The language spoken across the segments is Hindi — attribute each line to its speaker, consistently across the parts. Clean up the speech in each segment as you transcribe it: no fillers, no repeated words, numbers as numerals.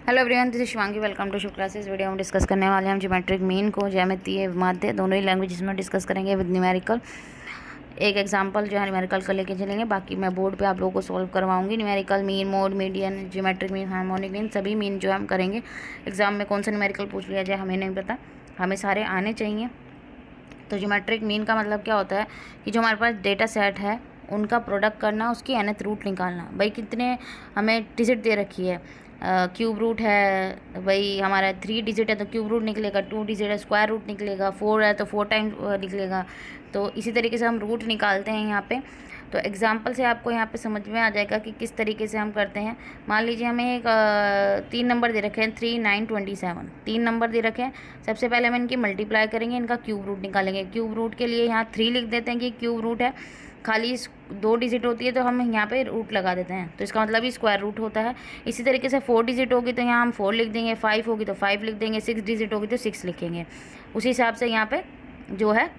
Speaker 1: Hello everyone, this is Shivangi. Welcome to Shiv classes. Video में डिस्कस करने वाले हैं हम ज्योमेट्रिक मीन को, ज्यामितीय माध्य दोनों ही लैंग्वेजेस में डिस्कस करेंगे विद न्यूमेरिकल। एक एग्जांपल जो है न्यूमेरिकल का लेके चलेंगे, बाकी मैं बोर्ड पे आप लोगों को सॉल्व करवाऊंगी। Numerical mean, mode, median, geometric mean, harmonic mean, सभी मीन जो हम करेंगे। एग्जाम में कौन सा न्यूमेरिकल पूछ लिया जाए हमें नहीं पता, हमें सारे आने चाहिए। तो ज्योमेट्रिक मीन का मतलब क्या होता है कि जो हमारे पास डेटा सेट है उनका प्रोडक्ट करना, उसकी nth रूट निकालना। भाई कितने हमें डिजिट दे रखी है, क्यूब रूट है, भाई हमारा 3 डिजिट है तो क्यूब रूट निकलेगा, 2 डिजिट है स्क्वायर रूट निकलेगा, 4 है तो 4 टाइम निकलेगा। तो इसी तरीके से हम रूट निकालते हैं यहाँ पे। तो एग्जाम्पल से आपको यहाँ पे समझ में आ जाएगा कि किस तरीके से हम करते हैं। मान लीजिए हमें एक 3 नंबर दे रखे हैं, 3, 9, 27। 3 नंबर दे रखे हैं। सबसे पहले हम इनकी मल्टीप्लाई करेंगे, इनका क्यूब रूट निकालेंगे। क्यूब रूट के लिए यहाँ 3 लिख देते हैं कि क्यूब रूट है, खाली 2 डिजिट होती है तो हम यहाँ पे रूट लगा देते हैं, तो इसका मतलब ही स्क्वायर रूट होता है। इसी तरीके से 4 डिजिट होगी तो यहाँ हम 4 लिख देंगे, 5 होगी तो 5 लिख देंगे, 6 डिजिट होगी तो 6 लिखेंगे। उसी हिसाब से यहाँ पे जो है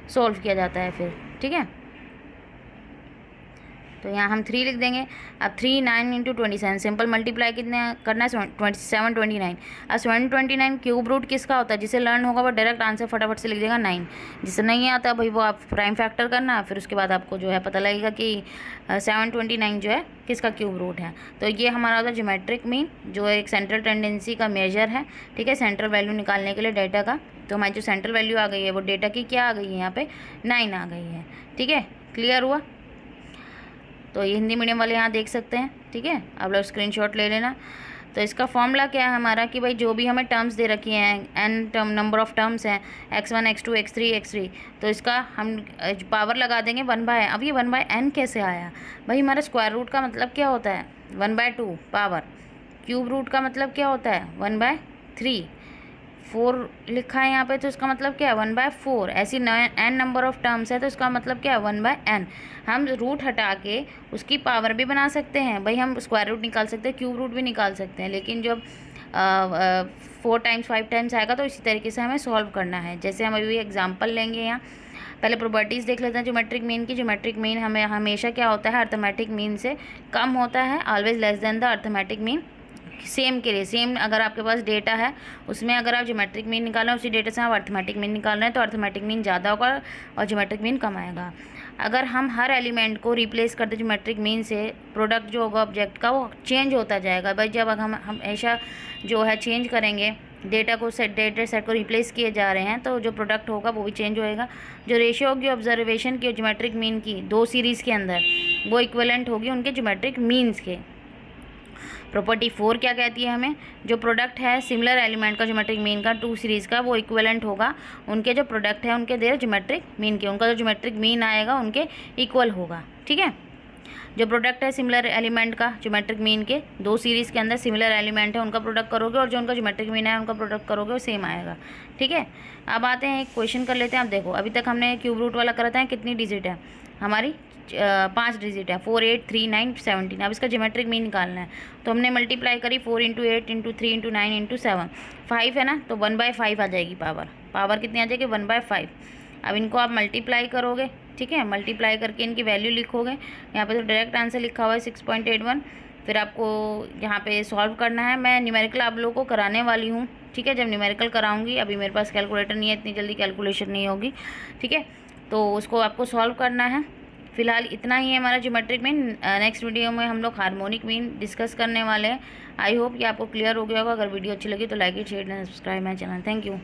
Speaker 1: सॉल्व किया जाता है फिर, ठीक है। तो यहाँ हम 3 लिख देंगे। अब 3, 9 इंटू 27, सिंपल मल्टीप्लाई कितने करना है, 729। अब 729 क्यूब रूट किसका होता है, जिसे लर्न होगा वो डायरेक्ट आंसर फटाफट से लिख देगा 9। जिसे नहीं आता भाई वो आप प्राइम फैक्टर करना, फिर उसके बाद आपको जो है पता लगेगा कि 729 जो है किसका क्यूब रूट है। तो ये हमारा होता है ज्योमेट्रिक मीन, जो एक सेंट्रल टेंडेंसी का मेजर है, ठीक है, सेंट्रल वैल्यू निकालने के लिए डेटा का। तो हमारी जो सेंट्रल वैल्यू आ गई है वो डेटा की क्या आ गई है, यहाँ पे 9 आ गई है, ठीक है। क्लियर हुआ। तो ये हिंदी मीडियम वाले यहाँ देख सकते हैं, ठीक है। आप लोग स्क्रीनशॉट ले लेना। तो इसका फॉर्मूला क्या है हमारा कि भाई जो भी हमें टर्म्स दे रखी हैं, n term number of terms हैं, x1, x2, x3, x3, तो इसका हम पावर लगा देंगे 1/n। अब ये 1/n कैसे आया भाई, हमारा स्क्वायर रूट का मतलब क्या होता है 1/2 पावर, क्यूब रूट का मतलब क्या होता है 1/3, 4 लिखा है यहाँ पे तो इसका मतलब क्या है 1/4। ऐसी n नंबर ऑफ टर्म्स है तो इसका मतलब क्या है 1/n। हम रूट हटा के उसकी पावर भी बना सकते हैं, भाई हम स्क्वायर रूट निकाल सकते हैं, क्यूब रूट भी निकाल सकते हैं, लेकिन जब 4 टाइम्स 5 टाइम्स आएगा तो इसी तरीके से हमें सॉल्व करना है। जैसे हम अभी एग्जाम्पल लेंगे, यहाँ पहले प्रॉपर्टीज़ देख लेते हैं ज्योमेट्रिक मीन की। ज्योमेट्रिक मीन हमें हमेशा क्या होता है, अर्थमेटिक मीन से कम होता है, always less than the arithmetic mean. Same के लिए सेम, अगर आपके पास डेटा है उसमें अगर आप ज्योमेट्रिक मीन निकाल रहे हैं, उसी डेटा से आप अर्थमेटिक मीन निकाल रहे हैं, तो अर्थमेटिक मीन ज़्यादा होगा और ज्योमेट्रिक मीन कम आएगा। अगर हम हर एलिमेंट को रिप्लेस करते ज्योमेट्रिक मीन से, प्रोडक्ट जो होगा ऑब्जेक्ट का वो चेंज होता जाएगा। भाई जब हम हमेशा जो है चेंज करेंगे, डेटा सेट को रिप्लेस किए जा रहे हैं, तो जो प्रोडक्ट होगा वो भी चेंज होएगा। जो रेशियो होगी ऑब्जर्वेशन की ज्योमेट्रिक मीन की 2 सीरीज़ के अंदर, वो इक्विवेलेंट होगी उनके ज्योमेट्रिक मीन्स के। प्रॉपर्टी 4 क्या कहती है हमें, जो प्रोडक्ट है सिमिलर एलिमेंट का ज्योमेट्रिक मीन का 2 सीरीज़ का, वो इक्विवेलेंट होगा उनके जो प्रोडक्ट है उनके देर ज्योमेट्रिक मीन के, उनका जो ज्योमेट्रिक मीन आएगा उनके इक्वल होगा, ठीक है। जो प्रोडक्ट है सिमिलर एलिमेंट का ज्योमेट्रिक मीन के 2 सीरीज़ के अंदर सिमिलर एलिमेंट है उनका प्रोडक्ट करोगे, और जो उनका ज्योमेट्रिक मीन है उनका प्रोडक्ट करोगे वो सेम आएगा, ठीक है। अब आते हैं एक क्वेश्चन कर लेते हैं। अब देखो अभी तक हमने क्यूब रूट वाला करा था, कितनी डिजिट है हमारी, 5 डिजिट है, 4, 8, 3, 9, 17। अब इसका ज्योमेट्रिक मीन निकालना है, तो हमने मल्टीप्लाई करी 4 इंटू 8 इंटू 3 इंटू 9 इंटू 7, 5 है ना, तो 1/5 आ जाएगी पावर कितनी आ जाएगी 1/5। अब इनको आप मल्टीप्लाई करोगे, ठीक है, मल्टीप्लाई करके इनकी वैल्यू लिखोगे। यहाँ पे तो डायरेक्ट आंसर लिखा हुआ है 6.81। फिर आपको यहाँ पे सॉल्व करना है। मैं न्यूमेरिकल आप लोगों को कराने वाली हूँ, ठीक है, जब न्यूमेरिकल कराऊंगी। अभी मेरे पास कैलकुलेटर नहीं है, इतनी जल्दी कैलकुलेशन नहीं होगी, ठीक है। तो उसको आपको सॉल्व करना है। फिलहाल इतना ही है हमारा ज्योमेट्रिक मीन। नेक्स्ट वीडियो में हम लोग हार्मोनिक मीन डिस्कस करने वाले हैं। आई होप कि आपको क्लियर हो गया होगा। अगर वीडियो अच्छी लगी तो like, share and subscribe my channel. Thank you.